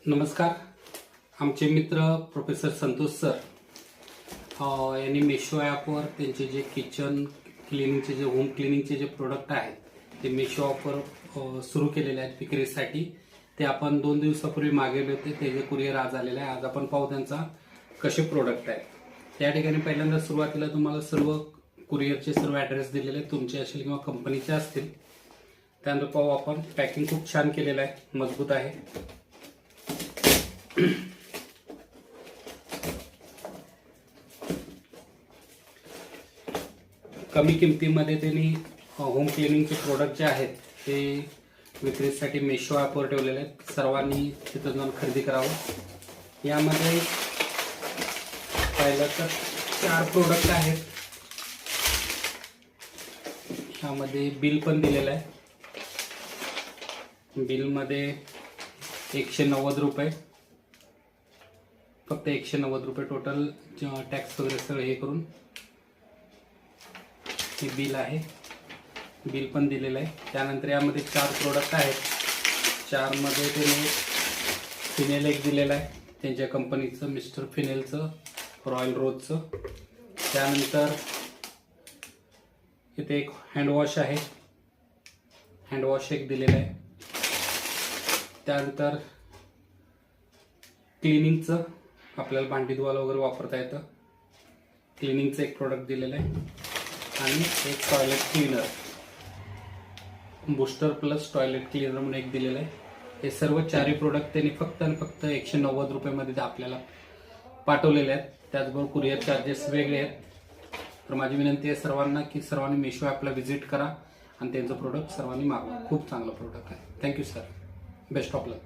नमस्कार. आमचे मित्र प्रोफेसर संतोष सर यांनी मेशो ॲपवर त्यांचे जे किचन क्लिनिंगचे जे होम क्लिनिंगचे जे प्रोडक्ट आहेत ते मेशो ॲपवर सुरू केलेले आहेत विक्रीसाठी. ते आपण 2 दिवसापूर्वी मागवले होते, त्याचे कुरिअर आज आलेले आहे. आज आपण पाहू त्यांचा कसे प्रोडक्ट आहेत. त्या ठिकाणी पहिल्यांदा सुरुवातीला तुम्हाला सर्व कुरिअरचे सर्व ॲड्रेस दिलेले आहेत, तुमचे असेल किंवा कंपनीचे असतील. त्यानंतर पाहू आपण. पॅकिंग खूप छान केलेलं आहे, मजबूत आहे. कमी किमतीमध्ये त्यांनी होम क्लिनिंगचे प्रोडक्ट जे आहेत ते विक्रीसाठी मेशो ॲपवर ठेवलेले आहेत. सर्वांनी तिथं जाऊन खरेदी करावं. यामध्ये पाहिलं तर 4 प्रोडक्ट आहेत. यामध्ये बिल पण दिलेलं आहे. बिलमध्ये 190 रुपये, फक्त 190 रुपये टोटल टॅक्स वगैरे सगळं हे करून हे बिल आहे. बिल पण दिलेलं आहे. त्यानंतर यामध्ये 4 प्रोडक्ट आहेत. 4 मध्ये त्यांनी फिनेल एक दिलेलं आहे, त्यांच्या कंपनीचं मिस्टर फिनेलचं रॉयल रोजचं. त्यानंतर इथे एक हँडवॉश आहे, हँडवॉश एक दिलेलं आहे. त्यानंतर क्लिनिंगचं आपल्याला भांडी धुवायला वगैरे वापरता येतं, क्लिनिंगचं एक प्रोडक्ट दिलेलं आहे. आणि एक toilet cleaner, booster plus toilet cleaner म्हणून एक दिलेलं आहे. हे सर्व 4 प्रोडक्ट त्यांनी फक्त आणि फक्त 190 रुपयामध्ये आपल्याला पाठवलेले आहेत. त्याचबरोबर कुरिअर चार्जेस वेगळे आहेत. तर माझी विनंती आहे सर्वांना की सर्वांनी मेशो ॲपला व्हिजिट करा आणि त्यांचं प्रोडक्ट सर्वांनी मागवा. खूप चांगलं प्रोडक्ट आहे. Thank you sir. Best of luck.